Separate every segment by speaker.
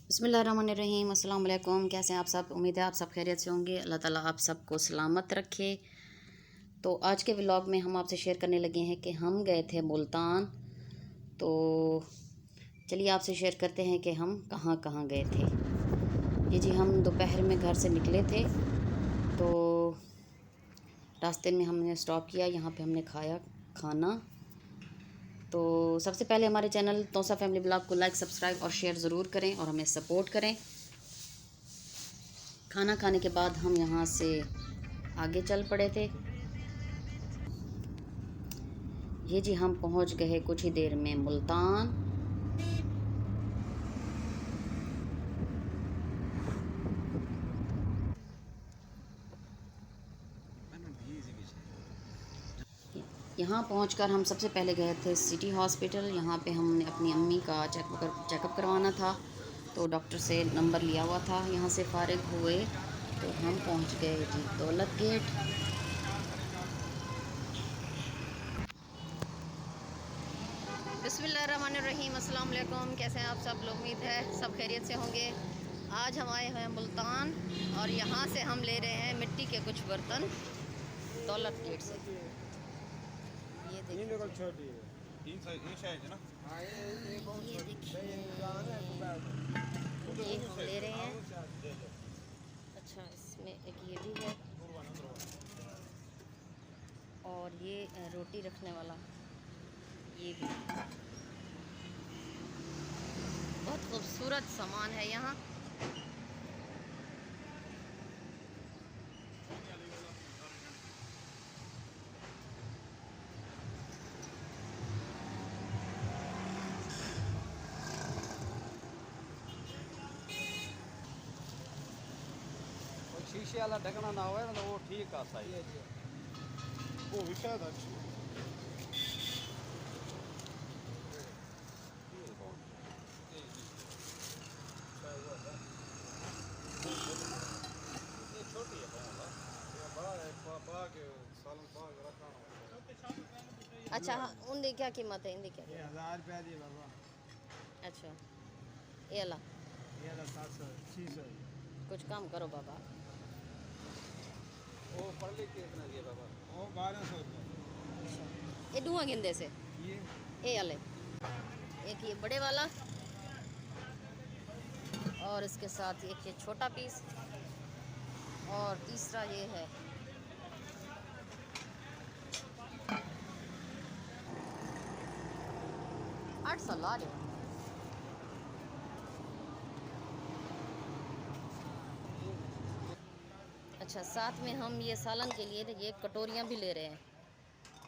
Speaker 1: बिस्मिल्लाहिर्रहमानिर्रहीम। अस्सलाम वालेकुम। कैसे हैं आप सब? उम्मीद है आप सब खैरियत से होंगे। अल्लाह ताला आप सबको सलामत रखे। तो आज के व्लॉग में हम आपसे शेयर करने लगे हैं कि हम गए थे मुल्तान। तो चलिए आपसे शेयर करते हैं कि हम कहाँ कहाँ गए थे। जी हम दोपहर में घर से निकले थे, तो रास्ते में हमने स्टॉप किया। यहाँ पे हमने खाया खाना। तो सबसे पहले हमारे चैनल तोसा फैमिली ब्लॉग को लाइक, सब्सक्राइब और शेयर ज़रूर करें और हमें सपोर्ट करें। खाना खाने के बाद हम यहाँ से आगे चल पड़े थे। ये जी हम पहुँच गए कुछ ही देर में मुल्तान। यहाँ पहुंचकर हम सबसे पहले गए थे सिटी हॉस्पिटल। यहाँ पे हमने अपनी अम्मी का चेकअप करवाना था, तो डॉक्टर से नंबर लिया हुआ था। यहाँ से फारिग हुए तो हम पहुँच गए जी दौलत गेट। बिस्मिल्लाहिर्रहमानिर्रहीम। अस्सलाम वालेकुम। कैसे हैं आप सब लोग? उम्मीद है सब खैरियत से होंगे। आज हम आए हैं मुल्तान और यहाँ से हम ले रहे हैं मिट्टी के कुछ बर्तन दौलत गेट से। ये देखिए, ये हम ले रहे हैं। अच्छा, इसमें एक ये भी है और ये रोटी रखने वाला ये भी। बहुत खूबसूरत सामान है यहाँ।
Speaker 2: शीशे वाला ढकना ना हो तो वो ठीक आता है। वो विशाल अच्छा। ये छोटी है बड़ा है, बाग सालन बाग रखा।
Speaker 1: अच्छा हाँ, उनकी क्या कीमत है? इनकी क्या?
Speaker 2: ये 1000 रुपया दिए बाबा।
Speaker 1: अच्छा, ये ला,
Speaker 2: ये 700 600।
Speaker 1: कुछ कम करो बाबा।
Speaker 2: वो पढ़ लिख के इतना दिए बाबा। वो 1200 रुपया।
Speaker 1: ये डुआ गिंदे से
Speaker 2: ये
Speaker 1: वाले, एक ये बड़े वाला और इसके साथ एक ये छोटा पीस और तीसरा ये है। आठ सौ ला रहे हो। अच्छा, साथ में हम ये सालन के लिए ये कटोरियाँ भी ले रहे हैं।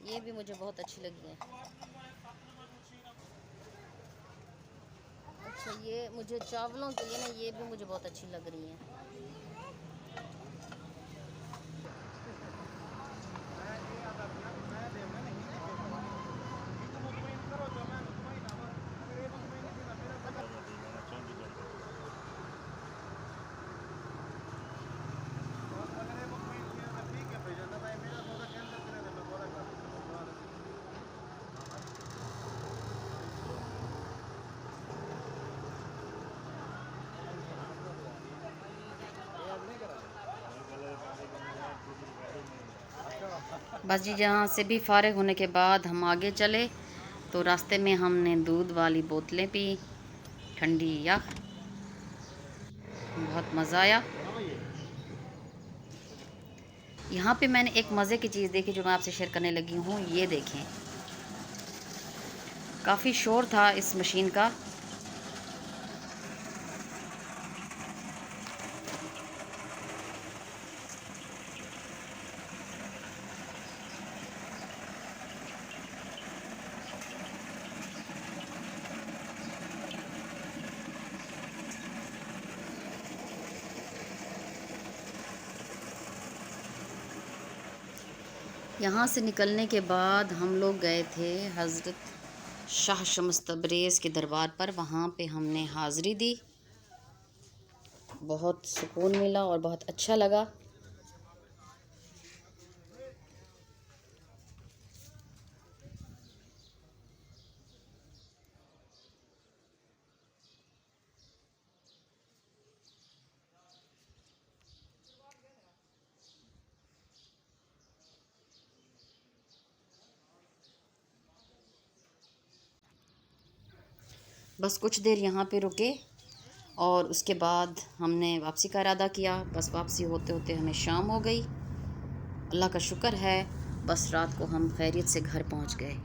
Speaker 1: ये भी मुझे बहुत अच्छी लगी हैं। अच्छा, ये मुझे चावलों के लिए ना ये भी मुझे बहुत अच्छी लग रही हैं। बस जी यहाँ से भी फारिग होने के बाद हम आगे चले, तो रास्ते में हमने दूध वाली बोतलें पी, ठंडी यख, बहुत मज़ा आया। यहाँ पे मैंने एक मज़े की चीज़ देखी जो मैं आपसे शेयर करने लगी हूँ। ये देखें, काफ़ी शोर था इस मशीन का। यहाँ से निकलने के बाद हम लोग गए थे हज़रत शाह शम्स तबरेज़ के दरबार पर। वहाँ पे हमने हाज़री दी, बहुत सुकून मिला और बहुत अच्छा लगा। बस कुछ देर यहाँ पे रुके और उसके बाद हमने वापसी का इरादा किया। बस वापसी होते होते हमें शाम हो गई। अल्लाह का शुक्र है बस रात को हम खैरियत से घर पहुँच गए।